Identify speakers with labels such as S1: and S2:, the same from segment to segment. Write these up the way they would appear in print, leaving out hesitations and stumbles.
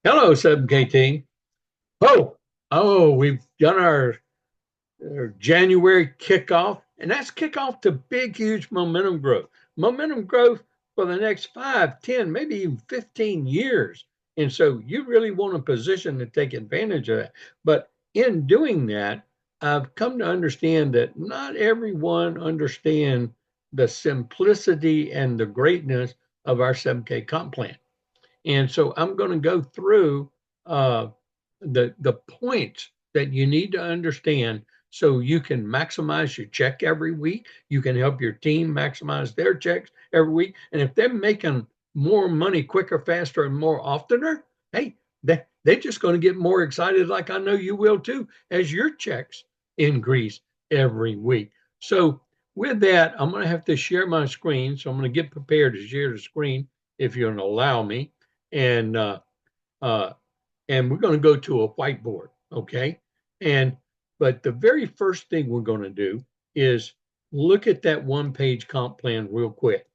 S1: Hello, 7K team. Oh, we've done our January kickoff, and that's kickoff to big, huge momentum growth. Momentum growth for the next 5, 10, maybe even 15 years. And so you really want a position to take advantage of that. But in doing that, I've come to understand that not everyone understand the simplicity and the greatness of our 7K comp plan. And so I'm going to go through uh, the points that you need to understand so you can maximize your check every week. You can help your team maximize their checks every week. And if they're making more money quicker, faster, and more oftener, hey, they're just going to get more excited, like I know you will too, as your checks increase every week. So with that, I'm going to have to share my screen. So I'm going to get prepared to share the screen if you'll allow me and uh, and we're going to go to a whiteboard, okay? And but the very first thing we're going to do is look at that one-page comp plan real quick.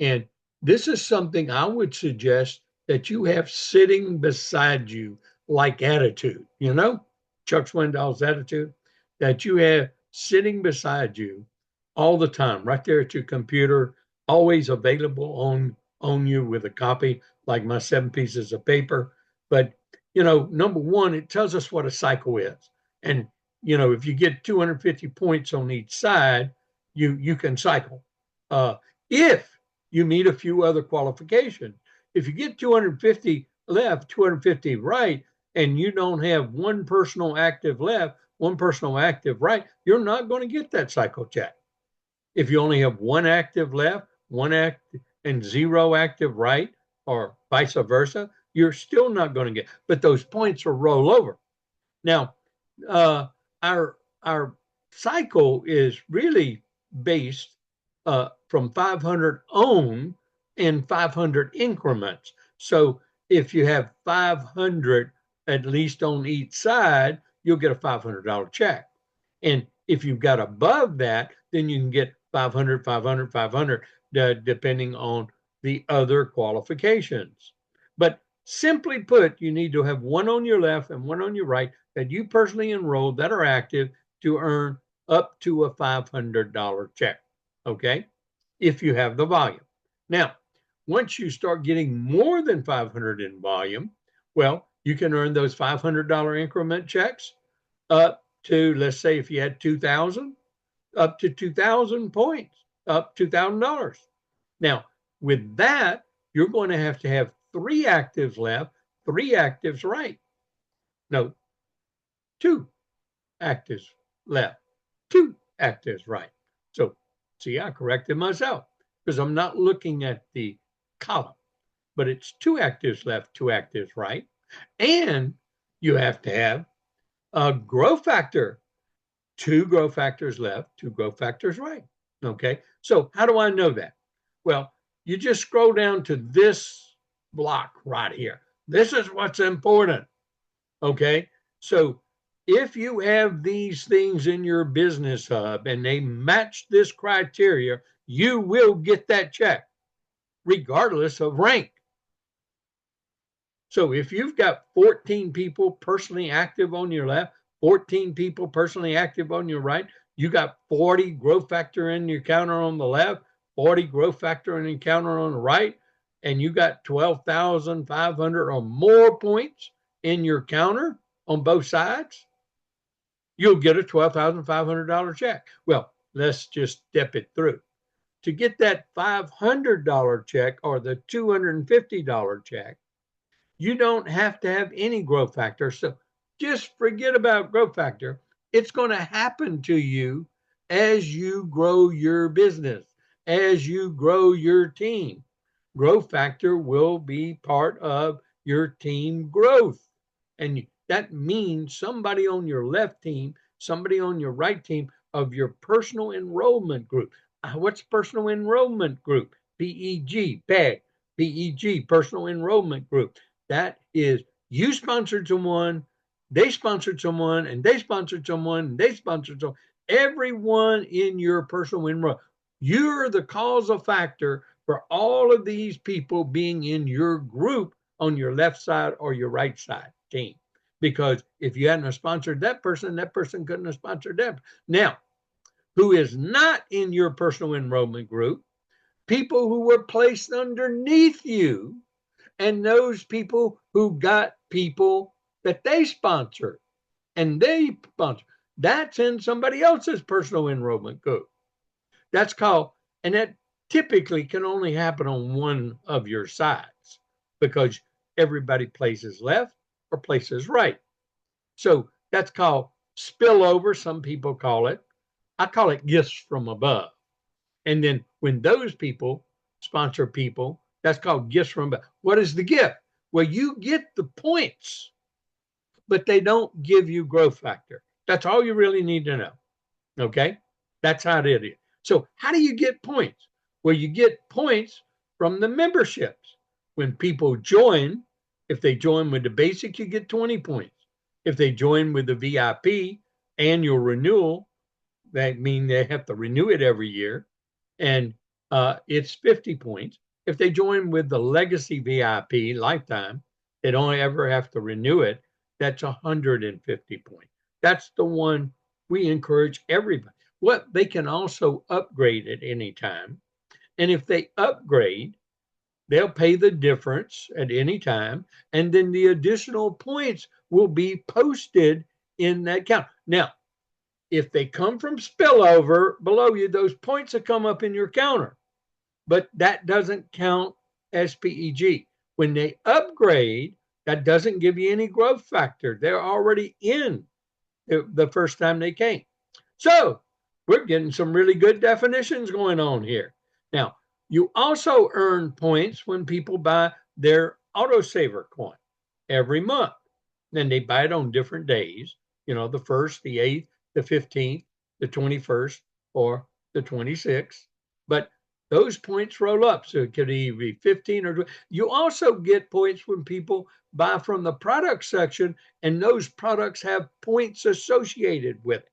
S1: And this is something I would suggest that you have sitting beside you, like attitude, Chuck Swindoll's attitude, that you have sitting beside you all the time, right there at your computer, always available on you with a copy, like my 7 pieces of paper. But number one, it tells us what a cycle is. And if you get 250 points on each side, you can cycle. If you meet a few other qualifications, if you get 250 left, 250 right, and you don't have one personal active left, one personal active right, you're not going to get that cycle check. If you only have one active left, one active and zero active right, or vice versa, you're still not going to get. But those points will roll over. Now, uh, our cycle is really based from 500 on and 500 increments. So if you have 500 at least on each side, you'll get a $500 check. And if you've got above that, then you can get 500, 500, 500, depending on the other qualifications. But simply put, you need to have one on your left and one on your right that you personally enrolled that are active to earn up to a $500 check. Okay. If you have the volume. Now, once you start getting more than 500 in volume, well, you can earn those $500 increment checks up to, let's say, if you had 2,000, up to 2,000 points, up $2,000. Now, with that, you're going to have three actives left, three actives right. No, two actives left, two actives right. So, see, I corrected myself because I'm not looking at the column, but it's two actives left, two actives right. And you have to have a growth factor, two growth factors left, two growth factors right. Okay. So, how do I know that? Well, you just scroll down to this block right here. This is what's important. Okay. So, if you have these things in your business hub and they match this criteria, you will get that check regardless of rank. So if you've got 14 people personally active on your left, 14 people personally active on your right, you got 40 growth factor in your counter on the left, 40 growth factor in your counter on the right, and you got 12,500 or more points in your counter on both sides, you'll get a $12,500 check. Well, let's just step it through. To get that $500 check or the $250 check, you don't have to have any growth factor. So just forget about growth factor. It's going to happen to you as you grow your business, as you grow your team. Growth factor will be part of your team growth. And that means somebody on your left team, somebody on your right team of your personal enrollment group. What's personal enrollment group? PEG, PEG, PEG, personal enrollment group. That is, you sponsored someone, they sponsored someone, and they sponsored someone, and they sponsored someone. Everyone in your personal enrollment, you're the causal factor for all of these people being in your group on your left side or your right side team. Because if you hadn't sponsored that person couldn't have sponsored them. Now, who is not in your personal enrollment group? People who were placed underneath you, and those people who got people that they sponsor and they sponsor. That's in somebody else's personal enrollment group. That's called, and that typically can only happen on one of your sides because everybody places left or places right. So that's called spillover, some people call it. I call it gifts from above. And then when those people sponsor people, that's called gifts from above. What is the gift? Well, you get the points, but they don't give you growth factor. That's all you really need to know. Okay? That's how it is. So, how do you get points? Well, you get points from the memberships. When people join, if they join with the basic, you get 20 points. If they join with the VIP annual renewal, that means they have to renew it every year, and it's 50 points. If they join with the Legacy VIP lifetime, they don't ever have to renew it. That's 150 points. That's the one we encourage everybody. What they can also upgrade at any time. And if they upgrade, they'll pay the difference at any time. And then the additional points will be posted in that account. Now, if they come from spillover below you, those points will come up in your counter. But that doesn't count as PEG. When they upgrade, that doesn't give you any growth factor. They're already in the first time they came. So we're getting some really good definitions going on here. Now, you also earn points when people buy their autosaver coin every month. Then they buy it on different days, the 1st, the 8th, the 15th, the 21st, or the 26th. But those points roll up. So it could either be 15 or 20. You also get points when people buy from the product section, and those products have points associated with it.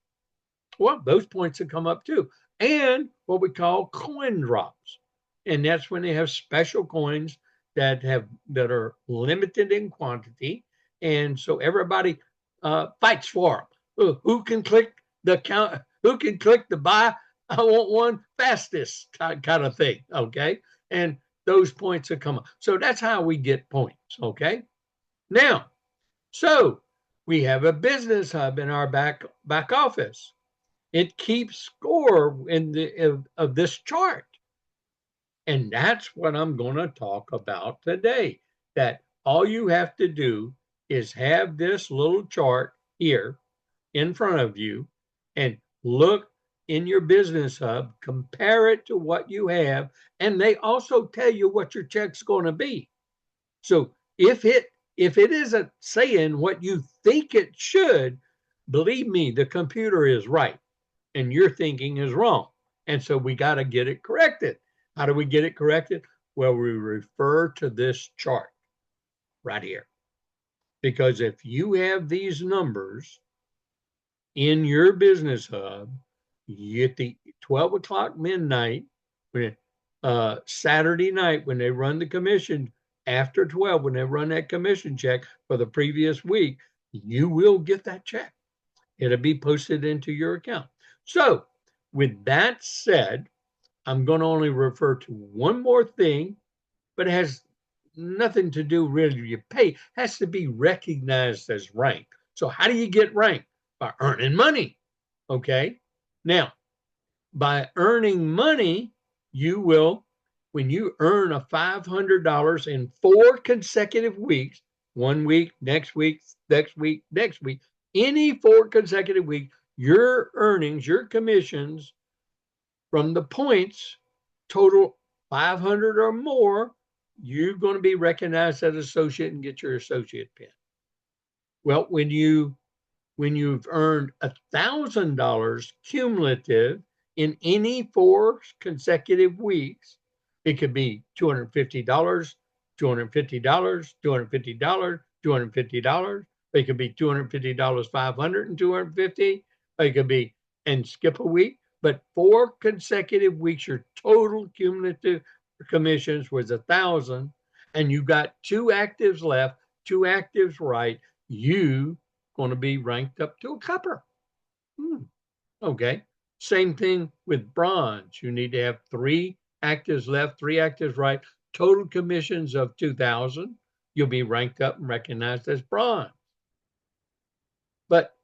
S1: Well, those points will come up too. And what we call coin drops. And that's when they have special coins that are limited in quantity. And so everybody fights for them. Who can click the count? Who can click the buy? I want one fastest kind of thing. Okay. And those points will come up. So that's how we get points. Okay. Now, so we have a business hub in our back office. It keeps score of this chart. And that's what I'm going to talk about today. That all you have to do is have this little chart here in front of you and look in your business hub, compare it to what you have, and they also tell you what your check's going to be. So if it isn't saying what you think it should, believe me, the computer is right and your thinking is wrong. And so we got to get it corrected. How do we get it corrected? Well, we refer to this chart right here. Because if you have these numbers in your business hub, you get the 12 o'clock midnight, Saturday night when they run the commission, after 12, when they run that commission check for the previous week, you will get that check. It'll be posted into your account. So with that said, I'm going to only refer to one more thing, but it has nothing to do really with your pay. It has to be recognized as rank. So how do you get rank? By earning money. Okay. Now, by earning money, you will, when you earn a $500 in 4 consecutive weeks, 1 week, next week, next week, next week, any 4 consecutive weeks, your earnings, your commissions from the points total 500 or more, you're going to be recognized as an associate and get your associate pin. Well, when you've earned $1,000 cumulative in any 4 consecutive weeks, it could be $250, $250, $250, $250. It could be $250, 500 and 250. It could be, and skip a week. But 4 consecutive weeks, your total cumulative commissions was 1,000. and you got 2 actives left, 2 actives right, you going to be ranked up to a copper. Okay. Same thing with bronze. You need to have 3 actives left, 3 actives right, total commissions of 2,000. You'll be ranked up and recognized as bronze. But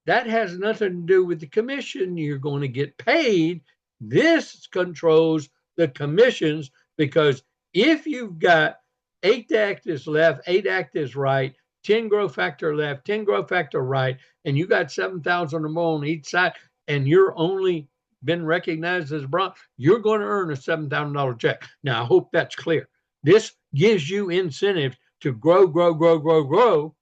S1: that has nothing to do with the commission you're going to get paid. This controls the commissions, because if you've got 8 actives left, 8 actives right, 10 growth factor left, 10 growth factor right, and you got 7,000 or more on each side, and you're only been recognized as bronze, you're going to earn a $7,000 check. Now, I hope that's clear. This gives you incentive to grow, grow, grow, grow, grow,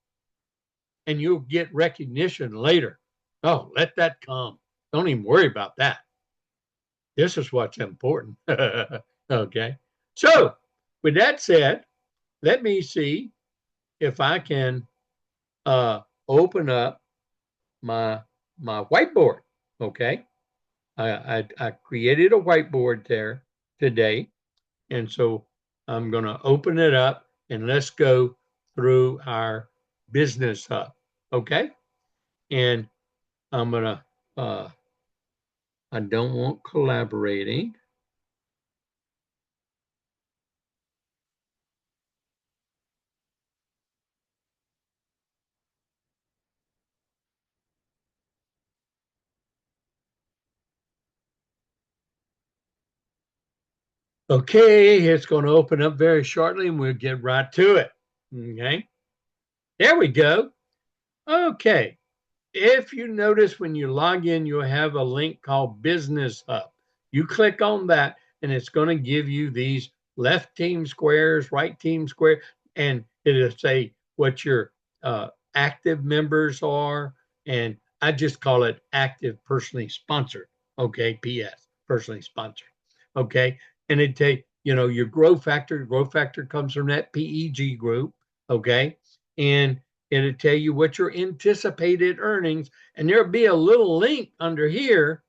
S1: and you'll get recognition later. Oh, let that come. Don't even worry about that. This is what's important. Okay. So, with that said, let me see if I can open up my whiteboard. Okay. I created a whiteboard there today. And so I'm going to open it up and let's go through our business hub. Okay. And I'm going to, I don't want collaborating. Okay, it's going to open up very shortly and we'll get right to it. Okay, there we go. Okay, if you notice when you log in, you'll have a link called Business Hub. You click on that and it's going to give you these left team squares, right team square, and it'll say what your active members are. And I just call it active personally sponsored. Okay, PS, personally sponsored. Okay, and it take, your growth factor. Growth factor comes from that PEG group. Okay, and it'll tell you what your anticipated earnings, and there'll be a little link under here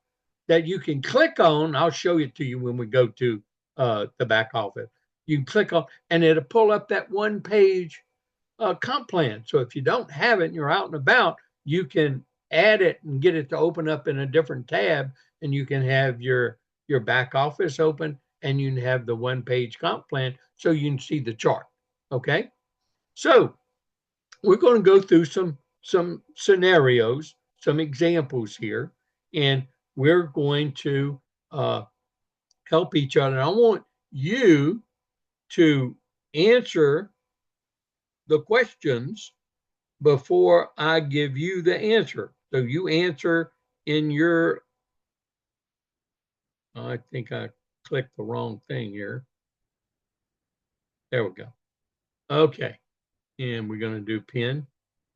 S1: that you can click on. I'll show it to you when we go to the back office. You can click on, and it'll pull up that 1-page comp plan. So if you don't have it and you're out and about, you can add it and get it to open up in a different tab, and you can have your back office open, and you can have the 1-page comp plan so you can see the chart. Okay, so we're going to go through some scenarios, some examples here, and we're going to help each other. I want you to answer the questions before I give you the answer. So you answer in your, I think I clicked the wrong thing here. There we go. Okay. And we're going to do pin.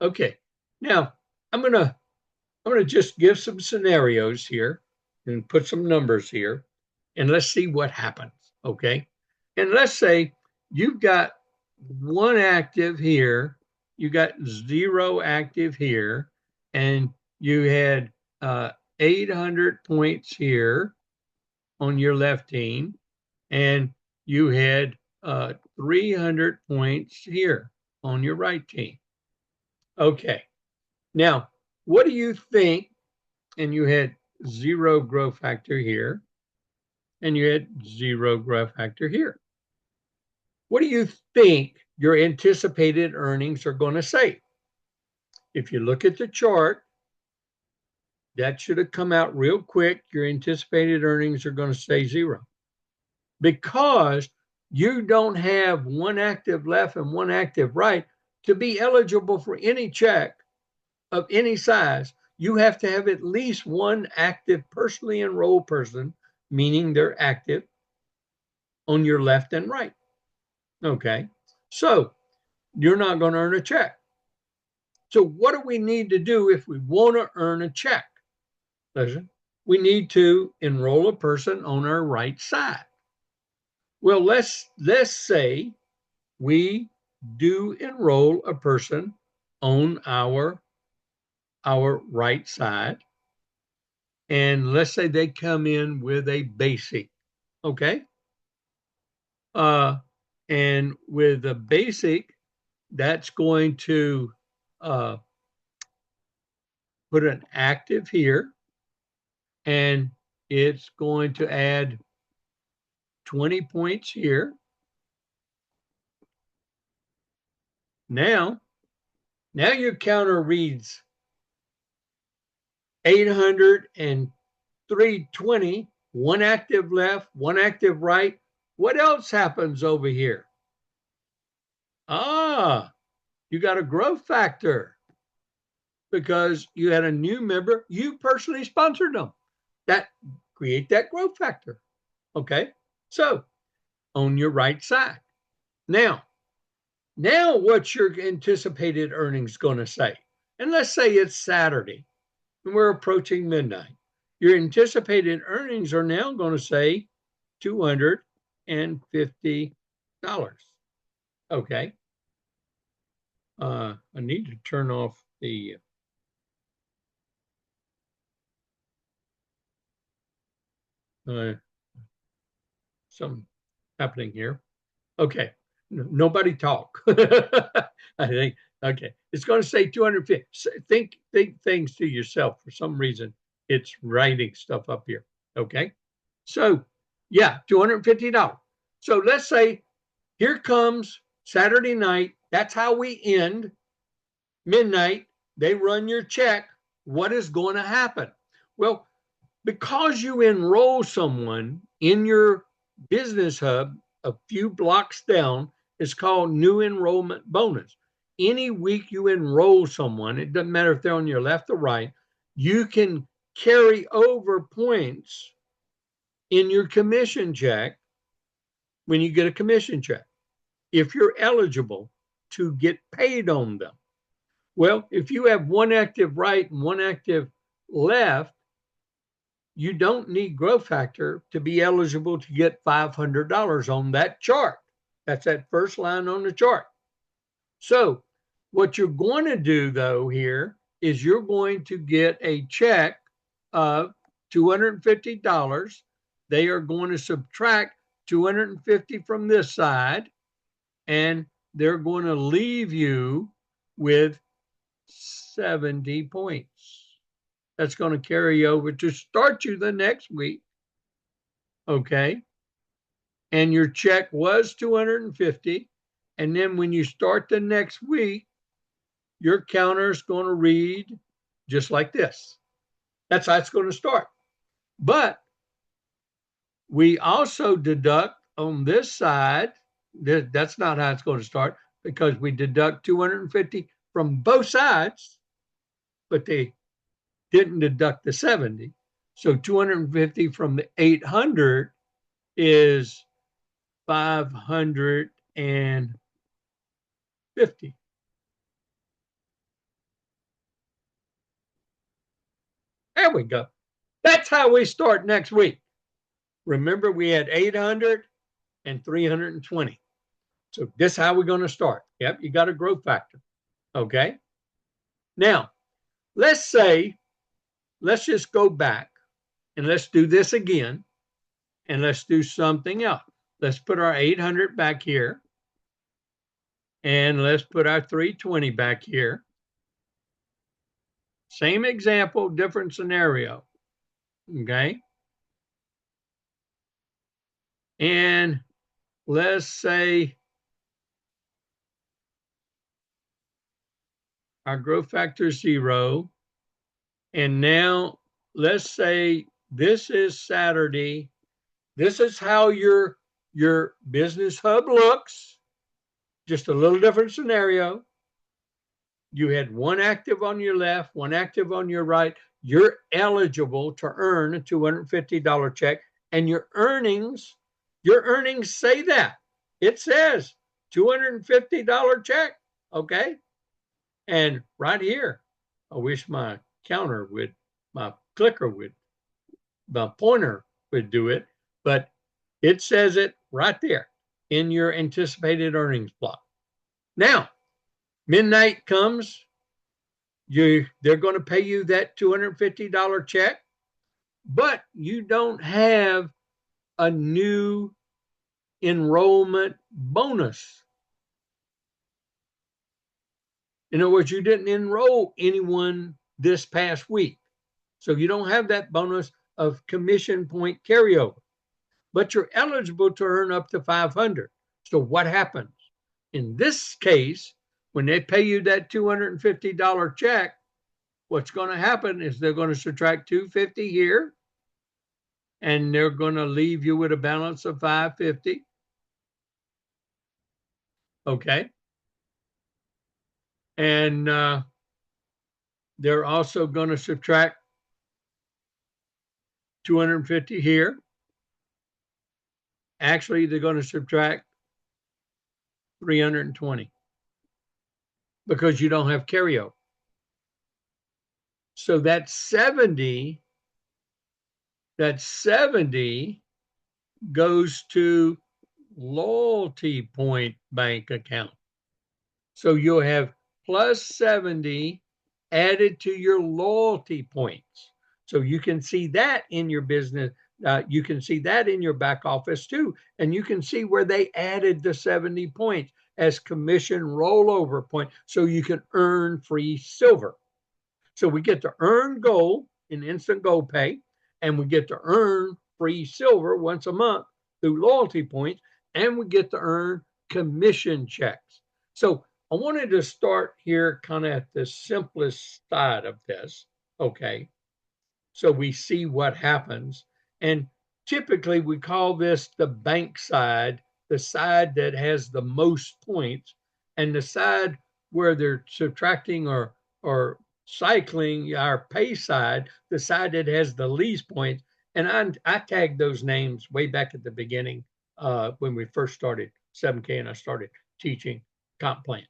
S1: Okay. Now I'm going to just give some scenarios here and put some numbers here, and let's see what happens. Okay. And let's say you've got 1 active here, you got 0 active here, and you had 800 points here on your left team, and you had 300 points here on your right team. Okay. Now, what do you think? And you had 0 growth factor here, and you had 0 growth factor here. What do you think your anticipated earnings are going to say? If you look at the chart, that should have come out real quick. Your anticipated earnings are going to say 0, because you don't have 1 active left and 1 active right to be eligible for any check of any size. You have to have at least 1 active personally enrolled person, meaning they're active, on your left and right. Okay, so you're not going to earn a check. So what do we need to do if we want to earn a check? Listen, we need to enroll a person on our right side. Well, let's say we do enroll a person on our right side, and let's say they come in with a basic. Okay, And with the basic, that's going to put an active here, and it's going to add 20 points here. Now your counter reads 803.20, one active left, one active right. What else happens over here? You got a growth factor because you had a new member. You personally sponsored them. That create that growth factor. Okay. So on your right side. Now what's your anticipated earnings going to say? And let's say it's Saturday and we're approaching midnight. Your anticipated earnings are now going to say $250. Okay. I need to turn off the something happening here. Okay. Nobody talk. I think, okay. It's going to say 250. Think things to yourself. For some reason, it's writing stuff up here. Okay. So, yeah, $250. So let's say here comes Saturday night. That's how we end. Midnight, they run your check. What is going to happen? Well, because you enroll someone in your business hub a few blocks down, it's called new enrollment bonus. Any week you enroll someone, it doesn't matter if they're on your left or right, you can carry over points in your commission check when you get a commission check, if you're eligible to get paid on them. Well, if you have one active right and one active left, you don't need growth factor to be eligible to get $500 on that chart. That's that first line on the chart. So what you're going to do though here is you're going to get a check of $250. They are going to subtract 250 from this side, and they're going to leave you with 70 points. That's going to carry over to start you the next week. Okay. And your check was 250. And then when you start the next week, your counter is going to read just like this. That's how it's going to start. But we also deduct on this side, that's not how it's going to start, because we deduct 250 from both sides, but they didn't deduct the 70. So 250 from the 800 is 550. There we go. That's how we start next week. Remember, we had 800 and 320. So this is how we're going to start. Yep, you got a growth factor. Okay. Now, let's just go back and let's do this again, and let's do something else. Let's put our 800 back here, and let's put our 320 back here. Same example, different scenario. Okay. And let's say our growth factor is 0. And now let's say this is Saturday. This is how your business hub looks. Just a little different scenario. You had one active on your left, one active on your right. You're eligible to earn a $250 check, and your earnings say that. It says $250 check. Okay. And right here, I wish my counter would, my clicker would, my pointer would do it, but it says it right there in your anticipated earnings block. Now, midnight comes, they're going to pay you that $250 check, but you don't have a new enrollment bonus. In other words, you didn't enroll anyone this past week. So you don't have that bonus of commission point carryover, but you're eligible to earn up to 500. So what happens? In this case, when they pay you that $250 check, what's going to happen is they're going to subtract $250 here, and they're going to leave you with a balance of $550. Okay. And they're also going to subtract $250 here. Actually, they're going to subtract $320 because you don't have carryover. So that 70 goes to loyalty point bank account. So you'll have plus 70 added to your loyalty points. So you can see that in your business. You can see that in your back office too. And you can see where they added the 70 points as commission rollover point so you can earn free silver. So we get to earn gold in instant gold pay, and we get to earn free silver once a month through loyalty points, and we get to earn commission checks. So I wanted to start here kind of at the simplest side of this, okay? So we see what happens. And typically we call this the bank side, the side that has the most points, and the side where they're subtracting or cycling our pay side, the side that has the least points. And I tagged those names way back at the beginning when we first started 7K and I started teaching comp plan,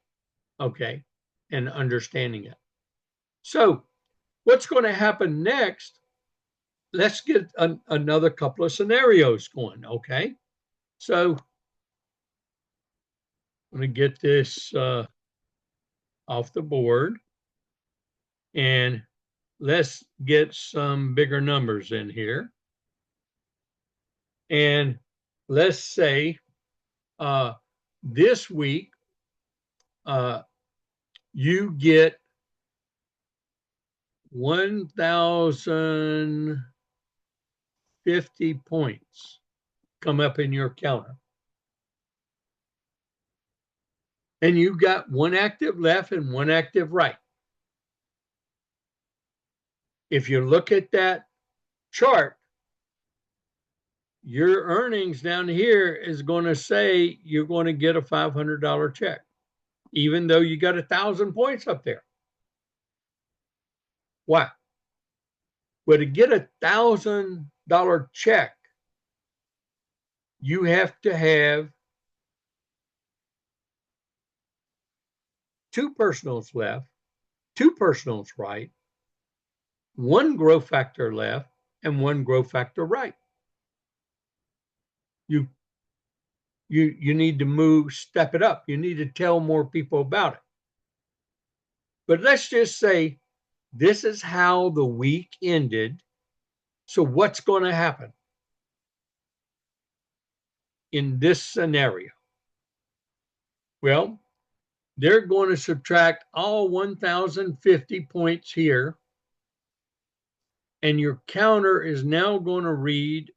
S1: okay, and understanding it. So what's going to happen next? Let's get another couple of scenarios going, okay? So I'm going to get this off the board, and let's get some bigger numbers in here. And let's say this week you get 1,050 points come up in your counter. And you've got one active left and one active right. If you look at that chart, your earnings down here is going to say you're going to get a $500 check, even though you got 1,000 points up there. Why? Well, to get a $1,000 check, you have to have 2 personals left, 2 personals right, 1 growth factor left, and 1 growth factor right. You need to step it up. You need to tell more people about it. But let's just say this is how the week ended. So what's going to happen in this scenario? Well, they're going to subtract all 1,050 points here, and your counter is now going to read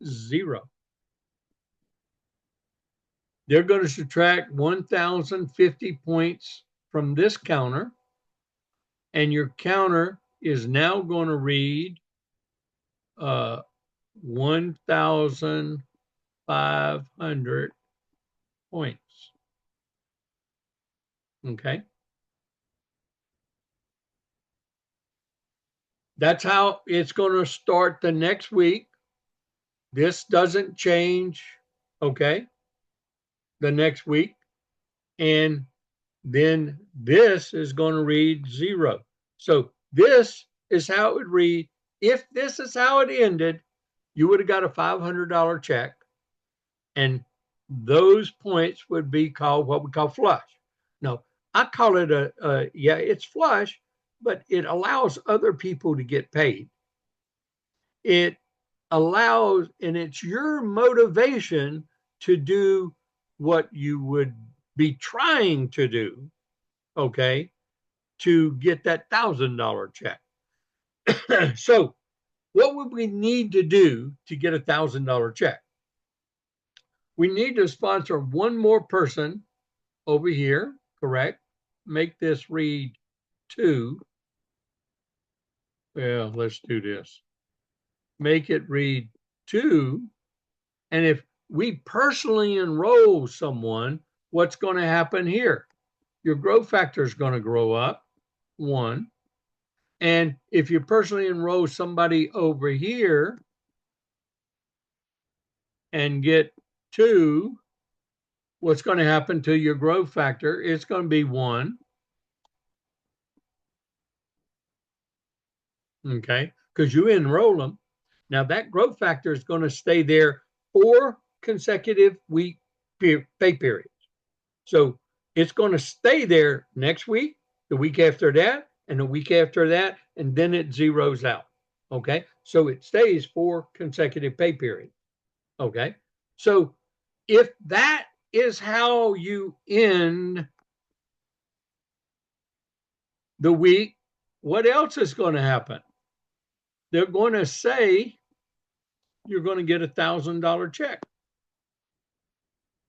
S1: 0. They're going to subtract 1,050 points from this counter, and your counter is now going to read 1,500 points. Okay. That's how it's going to start the next week. This doesn't change, okay, the next week. And then this is going to read 0. So this is how it would read. If this is how it ended, you would have got a $500 check, and those points would be called what we call flush. No, I call it it's flush, but it allows other people to get paid. It allows, and it's your motivation to do what you would be trying to do, okay, to get that $1,000 check. So, what would we need to do to get a $1,000 check? We need to sponsor one more person over here, correct? Make this read 2. Well, let's do this. Make it read 2. And if we personally enroll someone, what's going to happen here? Your growth factor is going to grow up, 1. And if you personally enroll somebody over here and get 2, what's going to happen to your growth factor? It's going to be 1. Okay, because you enroll them. Now that growth factor is going to stay there 4 consecutive week pay periods. So it's going to stay there next week, the week after that, and the week after that, and then it zeroes out. Okay, so it stays 4 consecutive pay periods. Okay, so if that is how you end the week, what else is going to happen? They're going to say you're going to get a $1,000 check.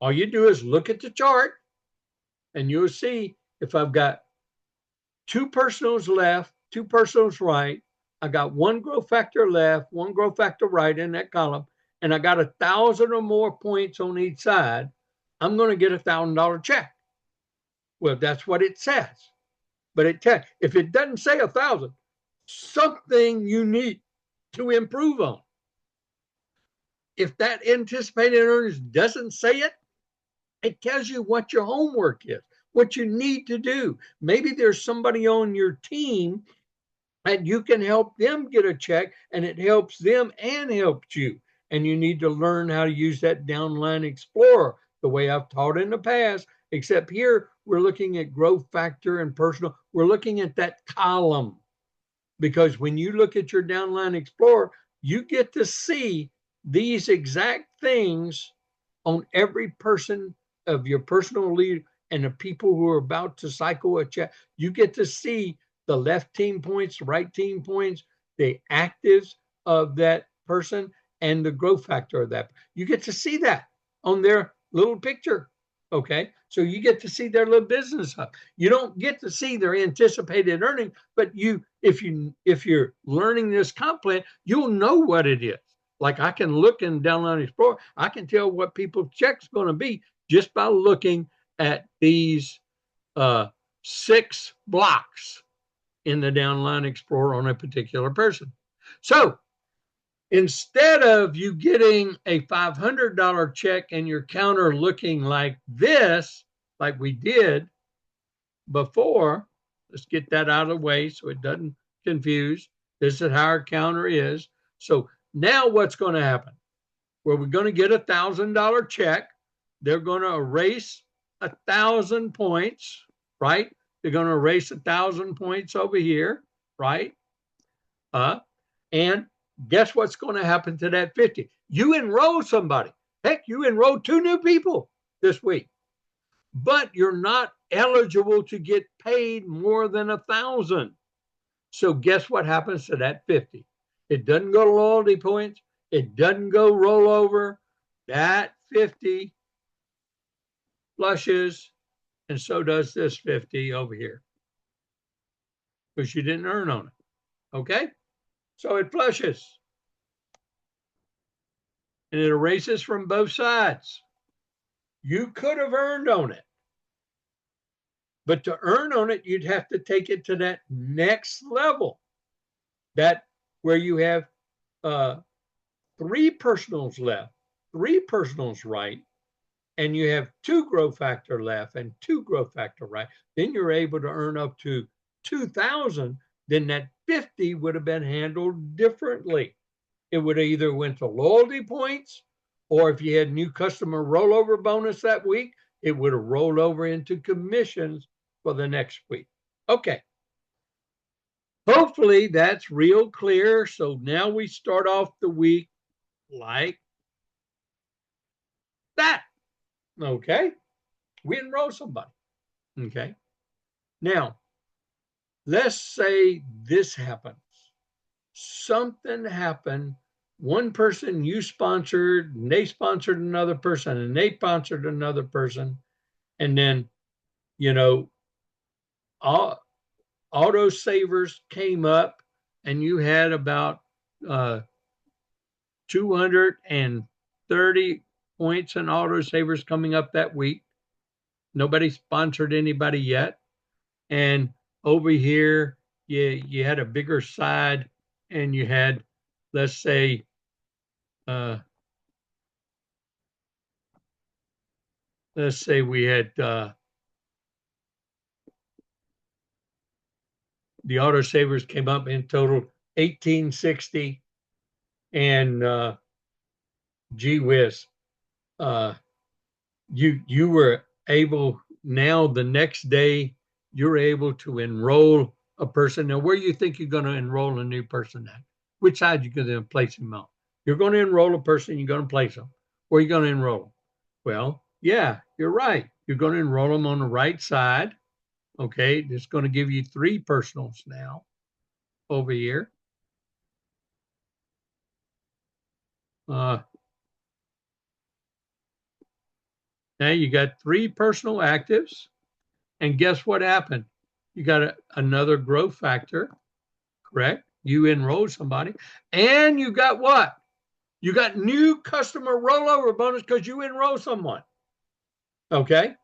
S1: All you do is look at the chart and you'll see if I've got 2 personals left, 2 personals right, I got 1 growth factor left, 1 growth factor right in that column, and I got 1,000 or more points on each side, I'm going to get a $1,000 check. Well, that's what it says. But if it doesn't say 1,000, something you need to improve on. If that anticipated earnings doesn't say it, it tells you what your homework is, what you need to do. Maybe there's somebody on your team and you can help them get a check, and it helps them and helps you. And you need to learn how to use that Downline Explorer the way I've taught in the past, except here we're looking at growth factor and personal. We're looking at that column, because when you look at your Downline Explorer, you get to see these exact things on every person of your personal lead and the people who are about to cycle a check. You get to see the left team points, right team points, the actives of that person, and the growth factor of that. You get to see that on their little picture. Okay, so you get to see their little business hub. You don't get to see their anticipated earning, but if you're learning this comp plan, you'll know what it is. Like I can look in Downline Explorer, I can tell what people's check's going to be just by looking at these 6 blocks in the Downline Explorer on a particular person. So instead of you getting a $500 check and your counter looking like this, like we did before, let's get that out of the way so it doesn't confuse. This is how our counter is. So now what's going to happen? Well, we're going to get a $1,000 check. They're going to erase 1,000 points, right? They're going to erase 1,000 points over here, right? And guess what's going to happen to that 50? You enroll somebody. Heck, you enrolled 2 new people this week, but you're not eligible to get paid more than 1,000. So guess what happens to that 50? It doesn't go to loyalty points. It doesn't go rollover. That 50 flushes, and so does this 50 over here, because you didn't earn on it. Okay? So it flushes. And it erases from both sides. You could have earned on it. But to earn on it, you'd have to take it to that next level. That where you have 3 personals left, 3 personals right, and you have 2 growth factor left and 2 growth factor right. Then you're able to earn up to 2,000. Then that 50 would have been handled differently. It would have either went to loyalty points, or if you had new customer rollover bonus that week, it would have rolled over into commissions for the next week. Okay. Hopefully that's real clear. So now we start off the week like that. Okay. We enroll somebody. Okay. Now, let's say this happens. Something happened. One person you sponsored, and they sponsored another person, and they sponsored another person. And then, you know, all, auto savers came up, and you had about 230 points in auto savers coming up that week. Nobody sponsored anybody yet. And over here, you had a bigger side, and you had, let's say, uh, we had the auto savers came up in total 1860, and gee whiz, uh, you were able, now the next day you're able to enroll a person. Now, where you think you're going to enroll a new person at? Which side you going to place them on? You're going to enroll a person, you're going to place them. Where are you going to enroll them? Well, yeah, you're right. You're going to enroll them on the right side. Okay, it's going to give you 3 personals now over here. Uh, now you got 3 personal actives. And guess what happened? You got another growth factor, correct? You enrolled somebody. And you got what? You got new customer rollover bonus because you enrolled someone. Okay?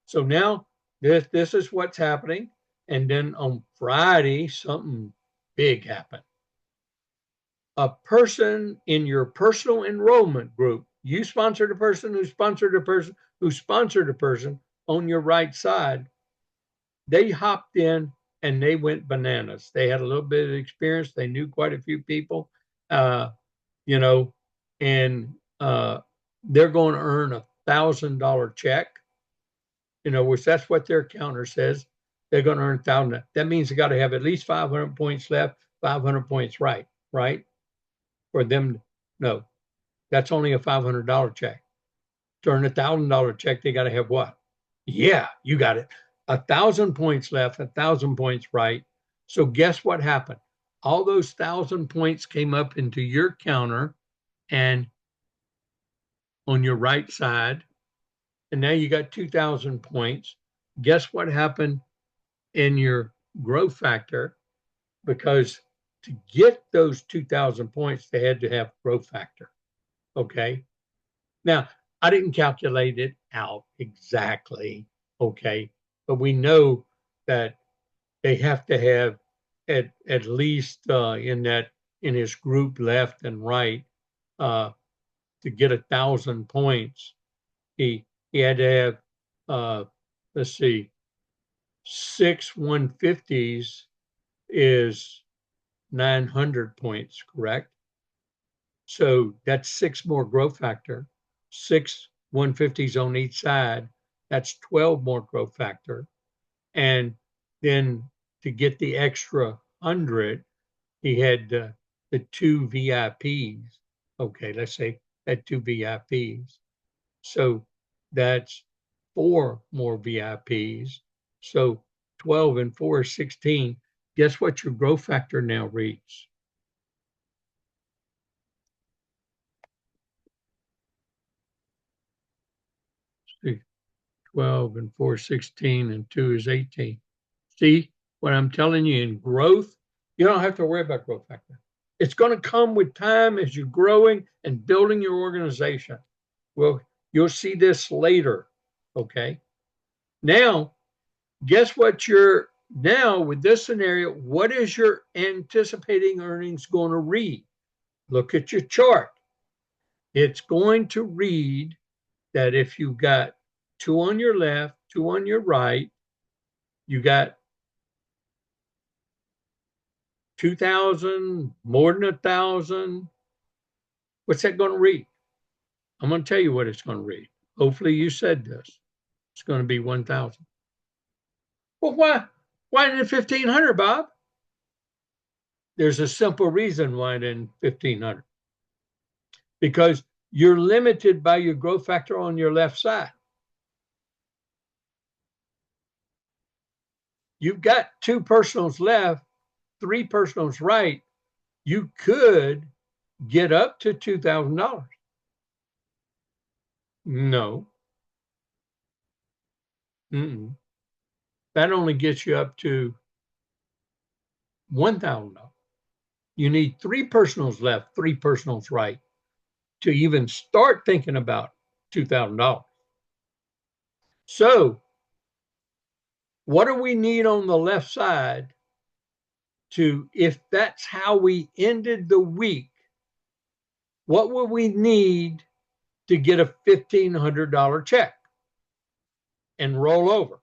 S1: So now this is what's happening. And then on Friday, something big happened. A person in your personal enrollment group, you sponsored a person who sponsored a person who sponsored a person on your right side, they hopped in and they went bananas. They had a little bit of experience. They knew quite a few people, uh, you know, and they're going to earn $1,000 check, which that's what their counter says. They're going to earn 1,000. That means they got to have at least 500 points left, 500 points right, for them. No, that's only a $500 check. To earn $1,000 check, they got to have what? Yeah, you got it. 1,000 points left, 1,000 points right. So guess what happened? All those 1,000 points came up into your counter and on your right side, and now you got 2,000 points. Guess what happened in your growth factor? Because to get those 2,000 points, they had to have growth factor. Okay. Now, I didn't calculate it out exactly. Okay. But we know that they have to have at least in his group left and right to get 1,000 points. He had to have let's see, 6 150s is 900 points, correct? So that's 6 more growth factor, 6 150s on each side. That's 12 more growth factor. And then to get the extra 100, he had the 2 VIPs. Okay, let's say that 2 VIPs. So that's 4 more VIPs. So 12 and 4 is 16. Guess what your growth factor now reads? See, 12 and 4 is 16 and 2 is 18. See what I'm telling you, in growth, you don't have to worry about growth factor. It's going to come with time as you're growing and building your organization. Well, you'll see this later. Okay. Now, guess what now with this scenario, what is your anticipating earnings going to read? Look at your chart. It's going to read that if you've got 2 on your left, 2 on your right, you got 2,000, more than 1,000. What's that going to read? I'm going to tell you what it's going to read. Hopefully you said this. It's going to be 1,000. Well, why didn't 1,500, Bob? There's a simple reason why it didn't 1,500. Because you're limited by your growth factor on your left side. You've got 2 personals left, 3 personals right. You could get up to $2,000. No. Mm-mm. That only gets you up to $1,000. You need 3 personals left, 3 personals right to even start thinking about $2,000. So, what do we need on the left side to, if that's how we ended the week, what would we need to get a $1,500 check and roll over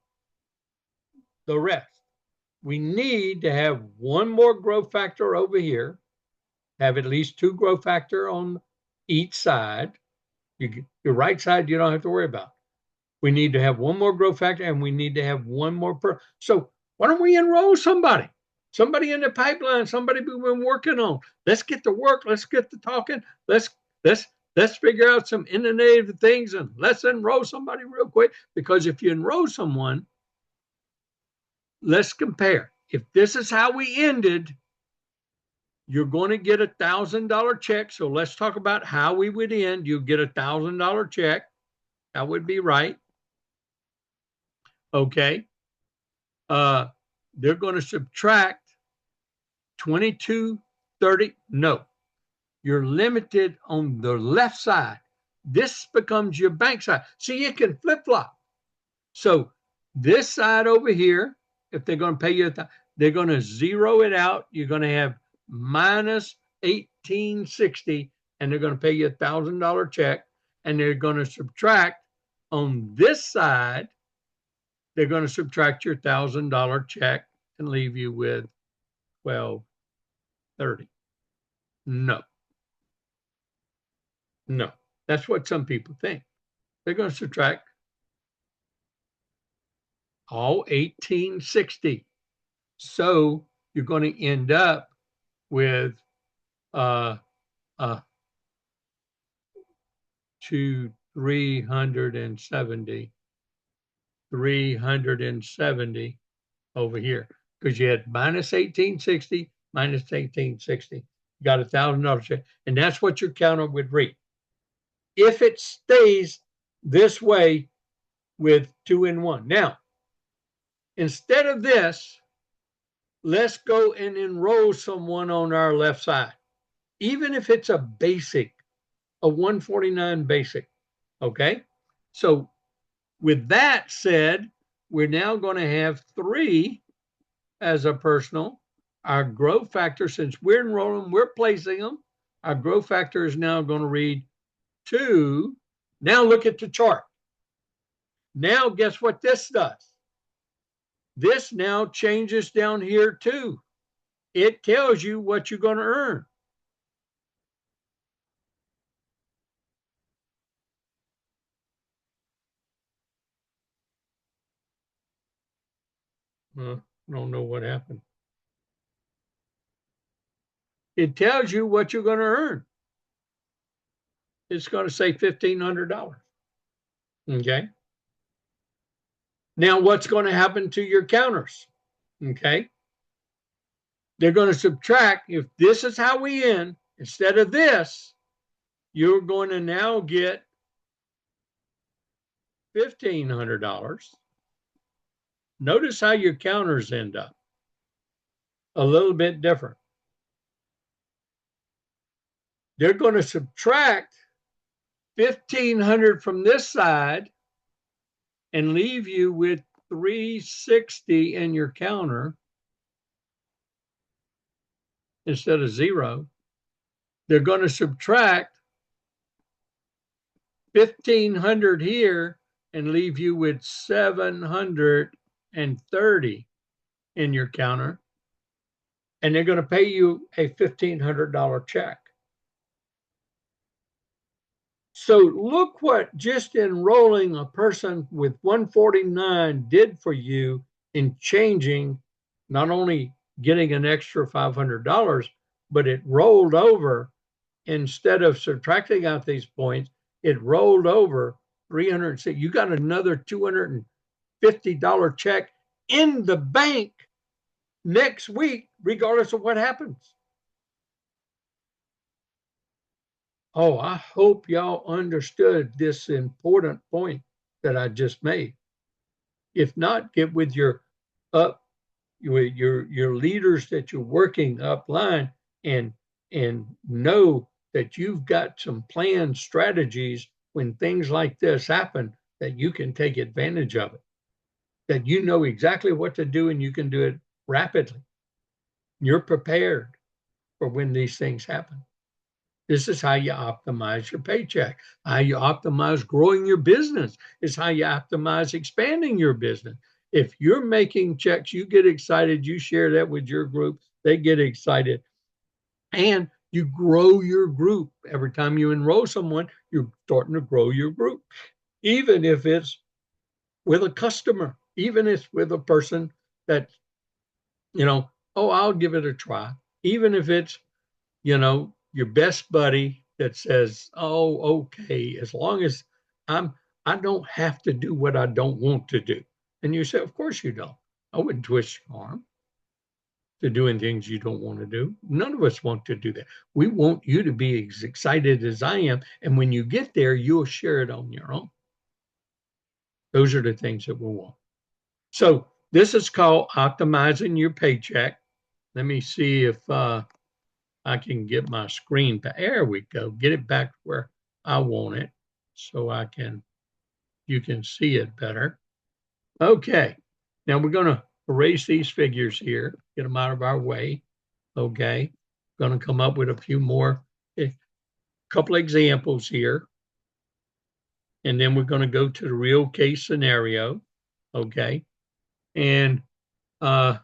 S1: the rest? We need to have one more growth factor over here, have at least 2 growth factor on each side. Your right side, you don't have to worry about. We need to have one more growth factor, and we need to have one more. So why don't we enroll somebody? Somebody in the pipeline, somebody we've been working on. Let's get to work. Let's get to talking. Let's figure out some innovative things, and let's enroll somebody real quick. Because if you enroll someone, let's compare. If this is how we ended, you're going to get $1,000 check. So let's talk about how we would end. You get $1,000 check. That would be right. Okay. They're going to subtract 2230. No, you're limited on the left side. This becomes your bank side. See, you can flip flop. So this side over here, if they're going to pay you, they're going to zero it out. You're going to have minus 1860, and they're going to pay you $1,000 check, and they're going to subtract on this side. They're going to subtract your $1,000 check and leave you with 1,230. No. That's what some people think. They're going to subtract all 1860. So you're going to end up with to 370 over here, because you had minus 1860, minus 1860. You got $1,000 check, and that's what your counter would read. If it stays this way with 2 and 1. Now, instead of this, let's go and enroll someone on our left side, even if it's a basic, a 149 basic. Okay. So with that said, we're now going to have 3 as a personal. Our growth factor, since we're enrolling, we're placing them. Our growth factor is now going to read 2. Now look at the chart. Now guess what this does? This now changes down here too. It tells you what you're going to earn. I don't know what happened. It tells you what you're going to earn. It's going to say $1,500. Okay. Now, what's going to happen to your counters? Okay. They're going to subtract. If this is how we end, instead of this, you're going to now get $1,500. Notice how your counters end up. A little bit different. They're going to subtract 1,500 from this side and leave you with 360 in your counter instead of 0. They're going to subtract 1,500 here and leave you with 730 in your counter. And they're going to pay you a $1,500 check. So look what just enrolling a person with 149 did for you in changing, not only getting an extra $500, but it rolled over instead of subtracting out these points, it rolled over 306. You got another $250 check in the bank next week, regardless of what happens. Oh, I hope y'all understood this important point that I just made. If not, get with your up your leaders that you're working upline and know that you've got some planned strategies when things like this happen, that you can take advantage of it, that you know exactly what to do and you can do it rapidly. You're prepared for when these things happen. This is how you optimize your paycheck, how you optimize growing your business. It's how you optimize expanding your business. If you're making checks, you get excited, you share that with your group, they get excited, and you grow your group. Every time you enroll someone, you're starting to grow your group, even if it's with a customer, even if it's with a person that, oh, I'll give it a try, even if it's, your best buddy that says, "Oh, okay, as long as I don't have to do what I don't want to do." And you say, "Of course you don't. I wouldn't twist your arm to doing things you don't want to do. None of us want to do that. We want you to be as excited as I am, and when you get there, you'll share it on your own." Those are the things that we want. So this is called optimizing your paycheck. Let me see if I can get my screen. There we go. Get it back where I want it so you can see it better. Okay. Now we're going to erase these figures here, get them out of our way. Okay. Going to come up with a few more, a couple examples here. And then we're going to go to the real case scenario. Okay. And, you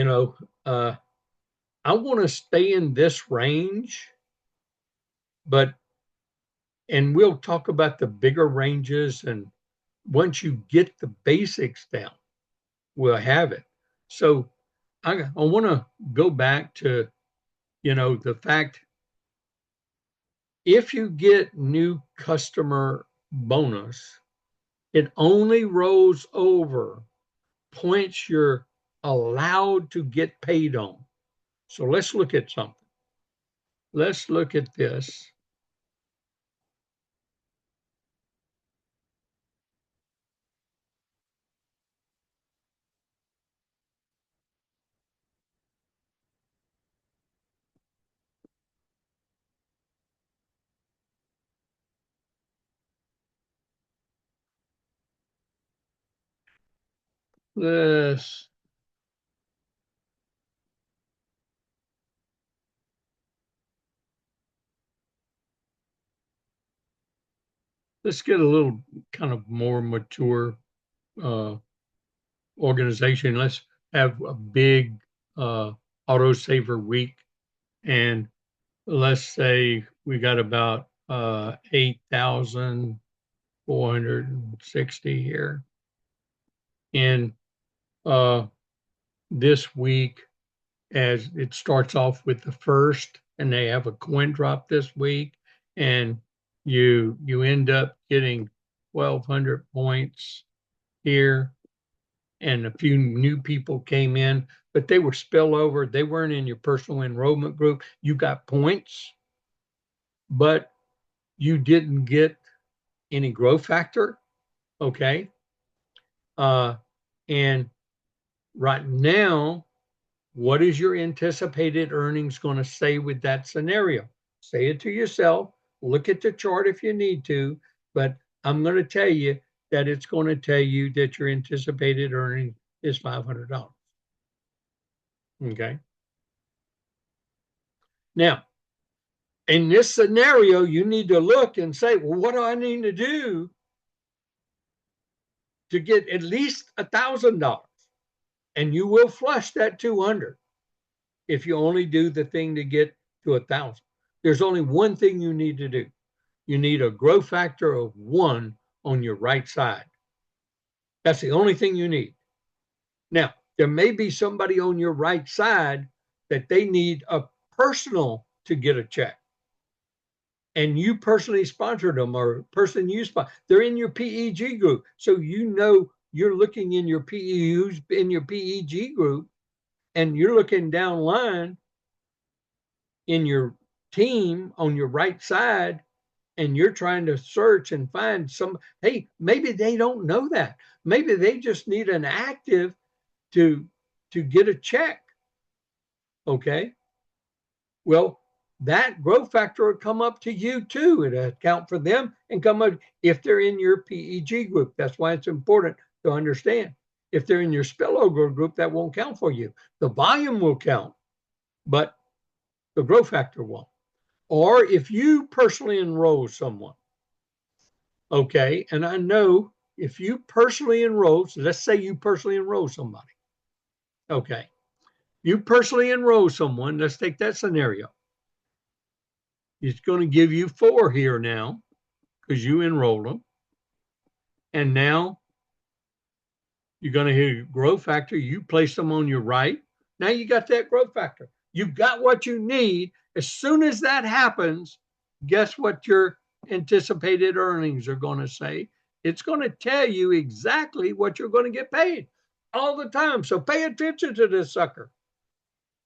S1: know, I want to stay in this range, and we'll talk about the bigger ranges. And once you get the basics down, we'll have it. So I want to go back to, the fact, if you get new customer bonus, it only rolls over points you're allowed to get paid on. So let's look at something. Let's look at this. Let's get a little kind of more mature uh, organization. Let's have a big autosaver week, and let's say we got about 8,460 here. And this week, as it starts off with the first, and they have a coin drop this week, and you end up getting 1,200 points here, and a few new people came in, but they were spillover. They weren't in your personal enrollment group. You got points, but you didn't get any growth factor. Okay. And right now, what is your anticipated earnings going to say with that scenario? Say it to yourself. Look at the chart if you need to, but I'm going to tell you that it's going to tell you that your anticipated earning is $500. Okay. Now, in this scenario, you need to look and say, well, what do I need to do to get at least $1,000? And you will flush that 200 if you only do the thing to get to 1,000. There's only one thing you need to do. You need a growth factor of 1 on your right side. That's the only thing you need. Now, there may be somebody on your right side that they need a personal to get a check. And you personally sponsored them, or person you sponsor, they're in your PEG group. So you know you're looking in your PEUs in your PEG group, and you're looking down line in your team on your right side, and you're trying to search and find some, hey, maybe they don't know that. Maybe they just need an active to get a check. Okay. Well, that growth factor will come up to you too. It'll account for them and come up if they're in your PEG group. That's why it's important to understand. If they're in your spillover group, that won't count for you. The volume will count, but the growth factor won't. Or if you personally enroll someone, okay, and I know if you personally enroll, so let's say you personally enroll somebody, okay, you personally enroll someone, let's take that scenario. It's going to give you 4 here now because you enrolled them. And now you're going to hit growth factor. You place them on your right. Now you got that growth factor. You've got what you need. As soon as that happens, guess what your anticipated earnings are going to say? It's going to tell you exactly what you're going to get paid all the time. So pay attention to this sucker.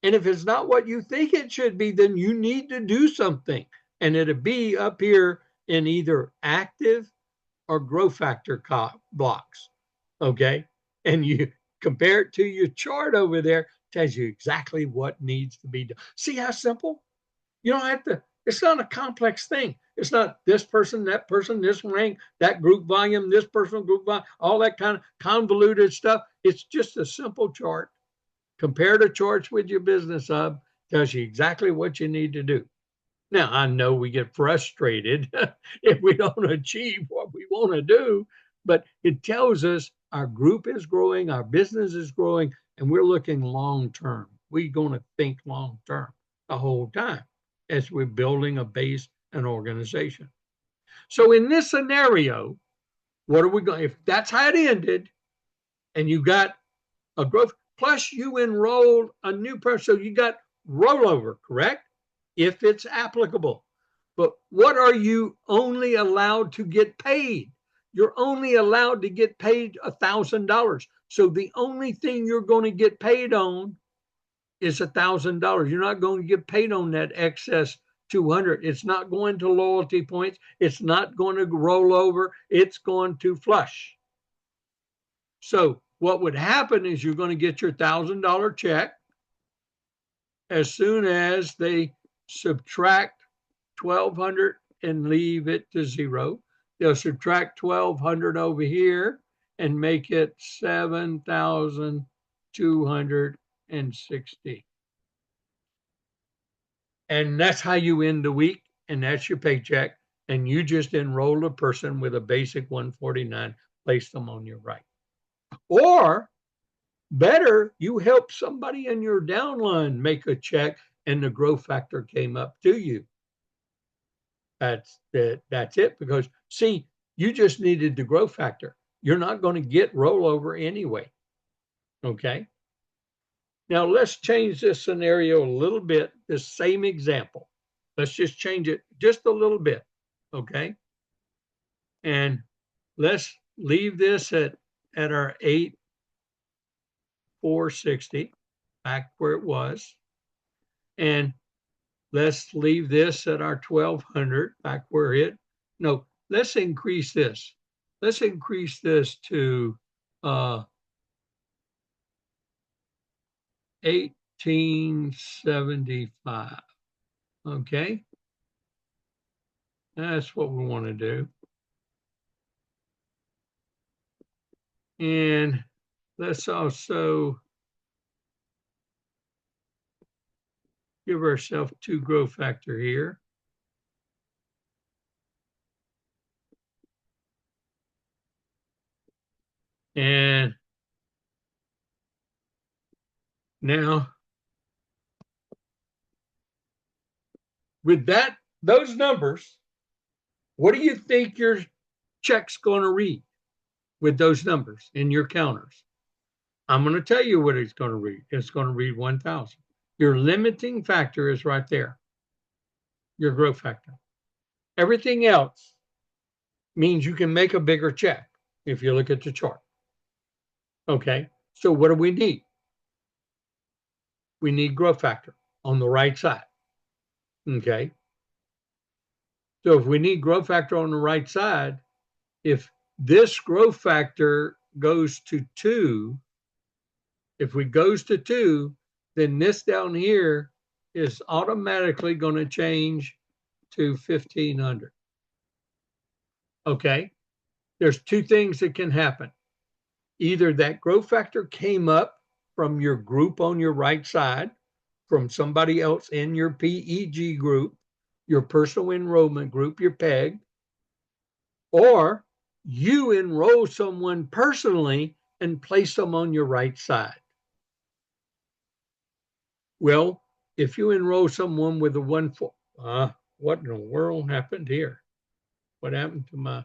S1: And if it's not what you think it should be, then you need to do something. And it'll be up here in either active or growth factor blocks. Okay. And you compare it to your chart over there, tells you exactly what needs to be done. See how simple? You don't have to, it's not a complex thing. It's not this person, this rank, that group volume, this personal group volume, all that kind of convoluted stuff. It's just a simple chart. Compare the charts with your business hub, tells you exactly what you need to do. Now, I know we get frustrated if we don't achieve what we want to do, but it tells us our group is growing, our business is growing, and we're looking long term. We're going to think long term the whole time as we're building a base and organization. So in this scenario, what are we going, if that's how it ended, and you got a growth, plus you enrolled a new person, so you got rollover, correct? If it's applicable. But what are you only allowed to get paid? You're only allowed to get paid $1,000. So the only thing you're going to get paid on is $1,000. You're not going to get paid on that excess 200. It's not going to loyalty points. It's not going to roll over. It's going to flush. So what would happen is you're going to get your $1,000 check as soon as they subtract 1,200 and leave it to 0. They'll subtract 1,200 over here and make it 7,260. And that's how you end the week, and that's your paycheck. And you just enrolled a person with a basic 149, place them on your right. Or better, you help somebody in your downline make a check and the growth factor came up to you. That's it. Because see, you just needed the growth factor. You're not going to get rollover anyway. Okay. Now let's change this scenario a little bit. This same example. Let's just change it just a little bit. Okay. And let's leave this at our 8,460 back where it was. And let's leave this at our 1,200 back where it, no, let's increase this. Let's increase this to 1,875. Okay. That's what we want to do. And let's also give ourselves 2 growth factor here. And now with that, those numbers, what do you think your check's going to read with those numbers in your counters? I'm going to tell you what it's going to read. It's going to read 1,000. Your limiting factor is right there. your growth factor. Everything else means you can make a bigger check if you look at the chart. Okay, so what do we need? We need growth factor on the right side. Okay, so if we need growth factor on the right side, if this growth factor goes to 2, if it goes to 2, then this down here is automatically going to change to 1500. Okay, there's 2 things that can happen. Either that growth factor came up from your group on your right side, from somebody else in your PEG group, your personal enrollment group, your PEG, or you enroll someone personally and place them on your right side. Well, if you enroll someone with a 1-4, what in the world happened here? What happened to my?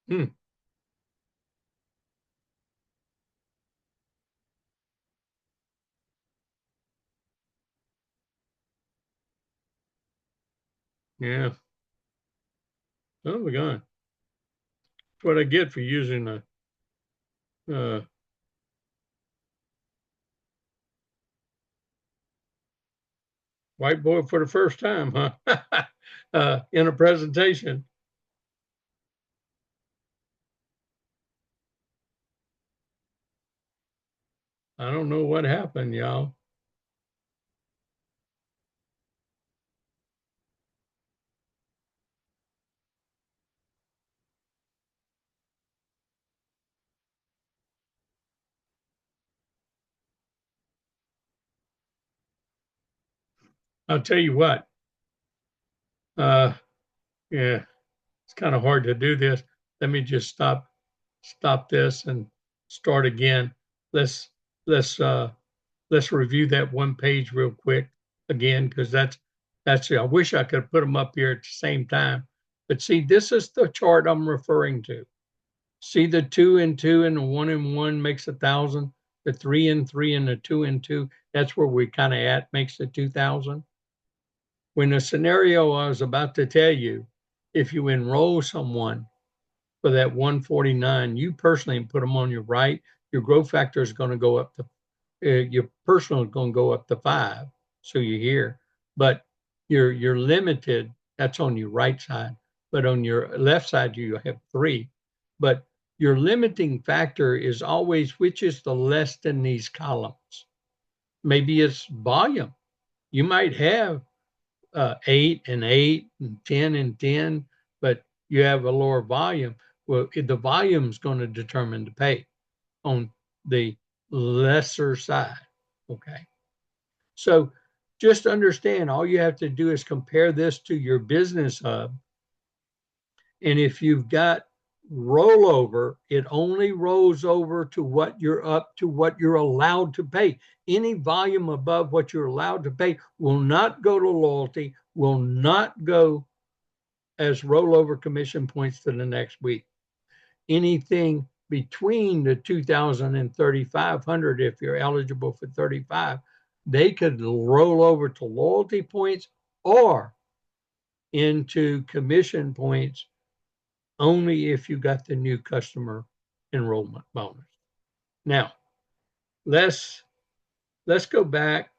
S1: Hmm. Yeah. Oh my God. That's what I get for using a whiteboard for the first time, huh? In a presentation. I don't know what happened, y'all. I'll tell you what. Uh, yeah, it's kind of hard to do this. Let me just stop this and start again. Let's let's uh, let's review that one page real quick again, because that's I wish I could put them up here at the same time. But see, this is the chart I'm referring to. See the 2 and 2 and the 1 and 1 makes 1,000. The 3 and 3 and the 2 and 2, that's where we kind of at, makes the 2,000. When the scenario I was about to tell you, if you enroll someone for that 149, you personally put them on your right, your growth factor is going to go up to, your personal is going to go up to 5. So you're here, but you're limited. That's on your right side, but on your left side you have 3. But your limiting factor is always which is the less than these columns. Maybe it's volume. You might have 8 and 8 and 10 and 10, but you have a lower volume. Well, the volume is going to determine the pay on the lesser side. Okay. So just understand, all you have to do is compare this to your business hub. And if you've got rollover, it only rolls over to what you're up to, what you're allowed to pay. Any volume above what you're allowed to pay will not go to loyalty, will not go as rollover commission points to the next week. Anything between the 2,000 and 3,500, if you're eligible for 35, they could roll over to loyalty points or into commission points only if you got the new customer enrollment bonus. Now, let's go back.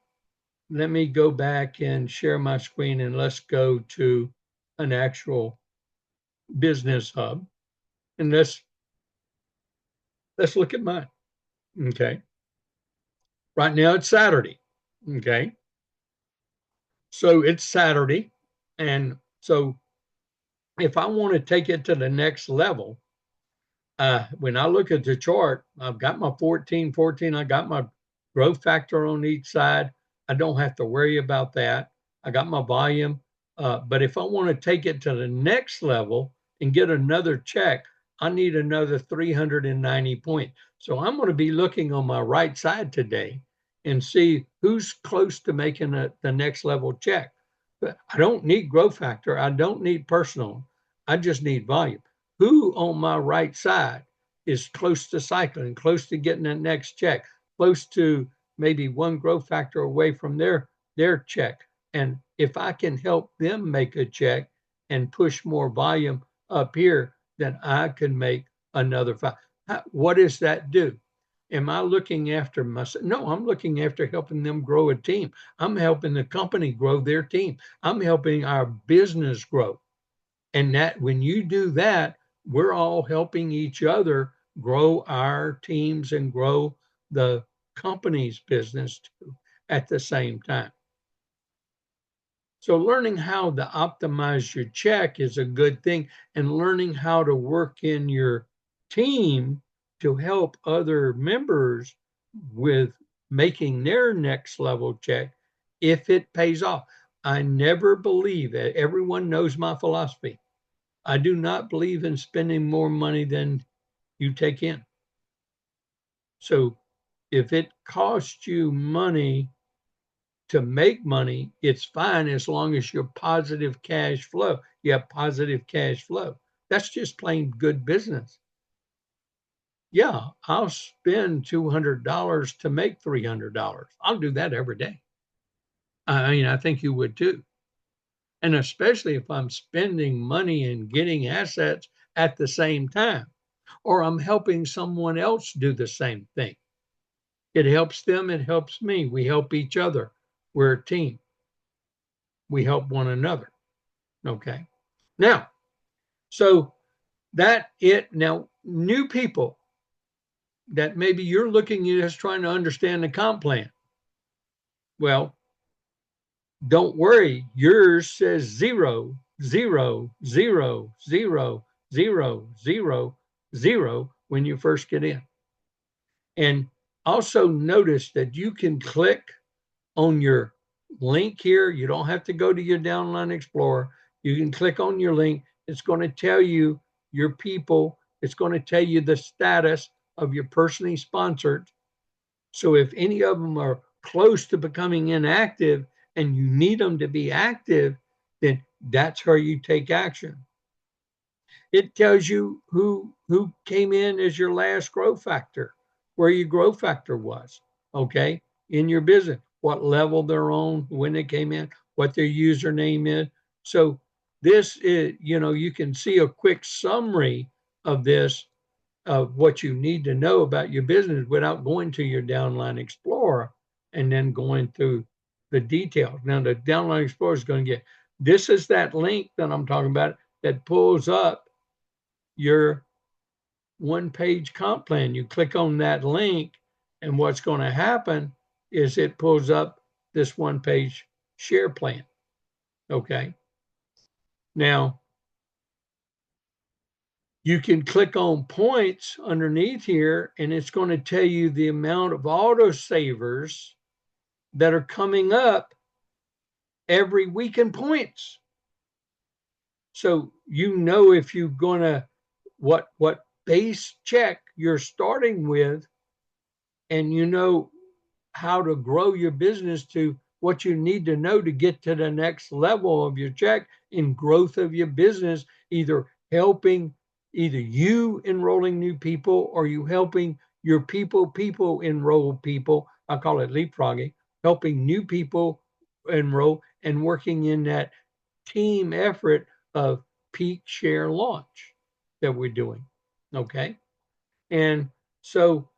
S1: Let me go back and share my screen, and let's go to an actual business hub, and let's look at mine. Okay. Right now it's Saturday. Okay. So it's Saturday. And so if I want to take it to the next level, when I look at the chart, I've got my 14, 14. I got my growth factor on each side. I don't have to worry about that. I got my volume. But if I want to take it to the next level and get another check, I need another 390 points. So I'm going to be looking on my right side today and see who's close to making the next level check. But I don't need growth factor. I don't need personal. I just need volume. who on my right side is close to cycling, close to getting that next check, close to maybe one growth factor away from their check. And if I can help them make a check and push more volume up here, then I can make another five. What does that do? Am I looking after myself? No, I'm looking after helping them grow a team. I'm helping the company grow their team. I'm helping our business grow. And that when you do that, we're all helping each other grow our teams and grow the company's business too at the same time. So learning how to optimize your check is a good thing, and learning how to work in your team to help other members with making their next level check if it pays off. I never believe that everyone knows my philosophy. I do not believe in spending more money than you take in. So if it costs you money to make money, it's fine as long as you're positive cash flow. You have positive cash flow. That's just plain good business. Yeah, I'll spend $200 to make $300. I'll do that every day. I mean, I think you would too. And especially if I'm spending money and getting assets at the same time, or I'm helping someone else do the same thing. It helps them, it helps me. We help each other. We're a team. We help one another. Okay. Now, so that it now new people that maybe you're looking at us trying to understand the comp plan. Well, don't worry. Yours says 0, 0, 0, 0, 0, 0, 0 when you first get in. And also notice that you can click on your link here. You don't have to go to your Downline Explorer. You can click on your link. It's going to tell you your people. It's going to tell you the status of your personally sponsored. So if any of them are close to becoming inactive and you need them to be active, then that's where you take action. It tells you who came in as your last growth factor, where your growth factor was, okay, in your business, what level they're on, when they came in, what their username is. So this is, you can see a quick summary of this, of what you need to know about your business without going to your Downline Explorer and then going through the details. Now, the Downline Explorer is going to get, this is that link that I'm talking about that pulls up your one-page comp plan. You click on that link, and what's going to happen is it pulls up this one-page share plan. Okay. Now, you can click on points underneath here, and it's going to tell you the amount of autosavers that are coming up every week in points. So if you're going to what base check you're starting with, and how to grow your business to what you need to know to get to the next level of your check in growth of your business, either you enrolling new people, or you helping your people enroll people. I call it leapfrogging, helping new people enroll and working in that team effort of peak share launch that we're doing. Okay. And so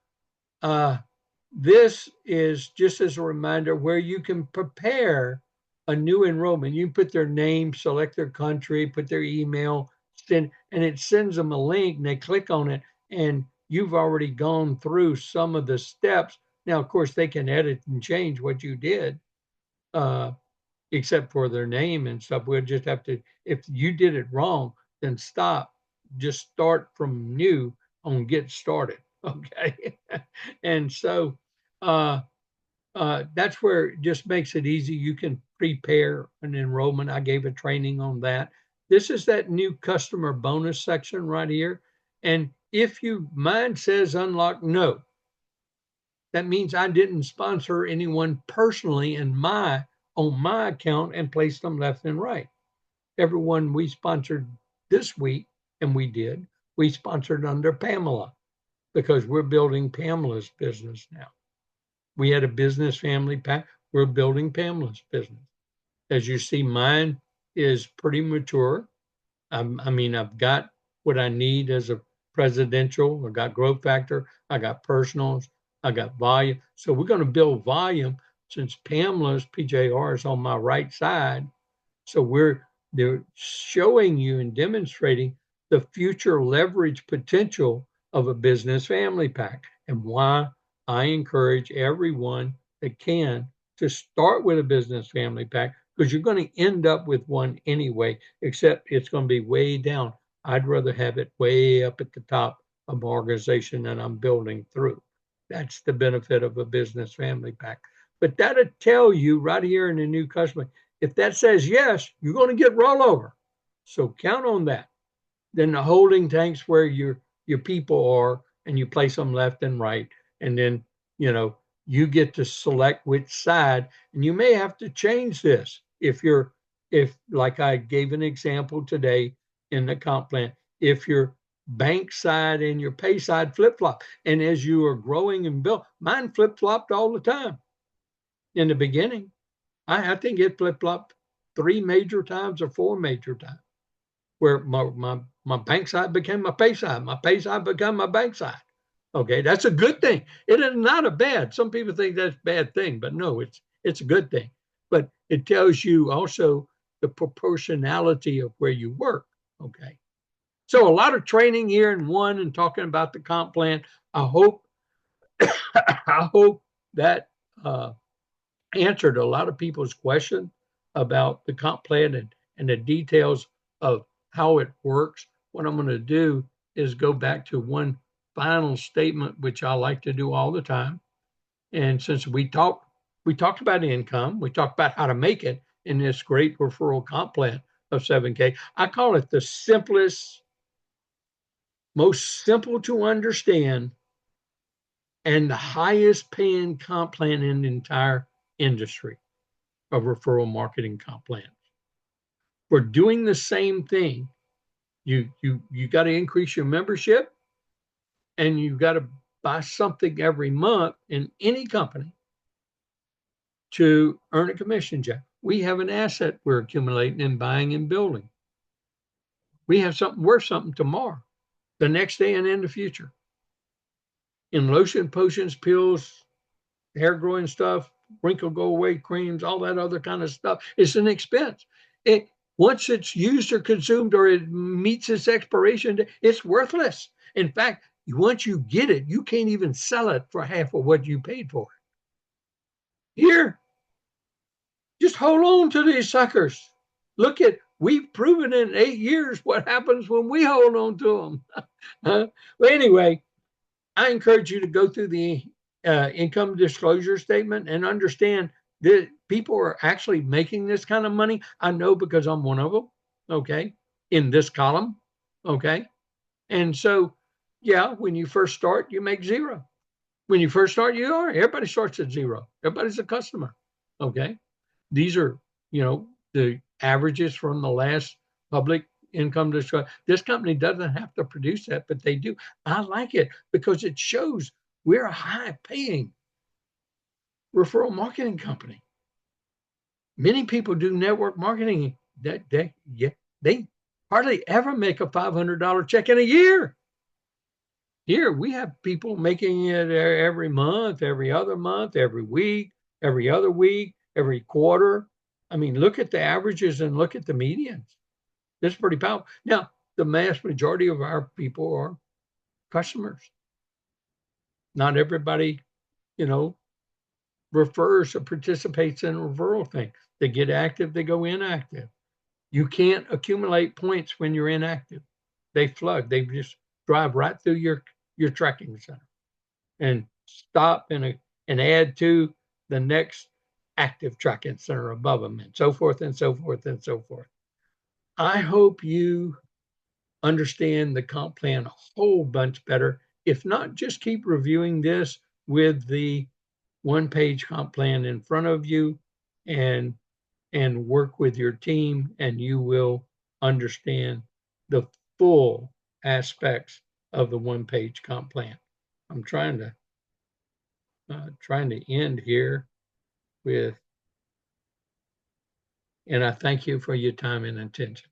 S1: this is just as a reminder where you can prepare a new enrollment. You put their name, select their country, put their email, and it sends them a link, and they click on it, and you've already gone through some of the steps. Now, of course, they can edit and change what you did, except for their name and stuff. We'll just have to, if you did it wrong, then stop. Just start from new on get started. Okay. And so that's where it just makes it easy. You can prepare an enrollment. I gave a training on that. This is that new customer bonus section right here. And if mine says unlock no, that means I didn't sponsor anyone personally on my account and place them left and right. Everyone we sponsored this week and we did. We sponsored under Pamela because we're building Pamela's business now. We had a business family pack. We're building Pamela's business. As you see, mine is pretty mature. I mean, I've got what I need as a presidential. I got growth factor. I got personals. I got volume. So we're going to build volume since Pamela's PJR is on my right side. So they're showing you and demonstrating the future leverage potential of a business family pack and why I encourage everyone that can to start with a business family pack because you're going to end up with one anyway, except it's going to be way down. I'd rather have it way up at the top of my organization that I'm building through. That's the benefit of a business family pack. But that'll tell you right here in the new customer, if that says yes, you're going to get rollover. So count on that. Then the holding tanks where your people are, and you place them left and right, and then you get to select which side, and you may have to change this if like I gave an example today in the comp plan, if your bank side and your pay side flip flop, and as you are growing and build, mine flip flopped all the time in the beginning. I think it flip flopped 3 major times or 4 major times, where my bank side became my pay side became my bank side. Okay, that's a good thing. It is not a bad. Some people think that's a bad thing, but no, it's a good thing. But it tells you also the proportionality of where you work. Okay, so a lot of training here in one and talking about the comp plan. I hope I hope that answered a lot of people's questions about the comp plan and the details of how it works. What I'm going to do is go back to one final statement, which I like to do all the time. And since we talked about income, we talked about how to make it in this great referral comp plan of 7K. I call it the simplest, most simple to understand, and the highest paying comp plan in the entire industry of referral marketing comp plans. We're doing the same thing. You got to increase your membership, and you got to buy something every month in any company to earn a commission check. We have an asset we're accumulating and buying and building. We have something worth something tomorrow, the next day, and in the future. In lotion, potions, pills, hair growing stuff, wrinkle go away creams, all that other kind of stuff. It's an expense. Once it's used or consumed or it meets its expiration, it's worthless. In fact, once you get it, you can't even sell it for half of what you paid for it. Here, just hold on to these suckers. We've proven in 8 years what happens when we hold on to them. But anyway, I encourage you to go through the income disclosure statement and understand that people are actually making this kind of money. I know because I'm one of them, okay, in this column, okay? And so, yeah, when you first start, you make zero. When you first start, everybody starts at zero. Everybody's a customer, okay? These are, the averages from the last public income disclosure. This company doesn't have to produce that, but they do. I like it because it shows we're a high paying referral marketing company. Many people do network marketing that they hardly ever make a $500 check in a year. Here we have people making it every month, every other month, every week, every other week, every quarter. I mean, look at the averages and look at the medians. That's pretty powerful. Now, the mass majority of our people are customers. Not everybody, refers or participates in a referral thing. They get active, they go inactive. You can't accumulate points when you're inactive. They flood. They just drive right through your tracking center and stop and add to the next active tracking center above them, and so forth and so forth and so forth. I hope you understand the comp plan a whole bunch better. If not, just keep reviewing this with the one-page comp plan in front of you and work with your team, and you will understand the full aspects of the one-page comp plan. I'm trying to end here with, and I thank you for your time and attention.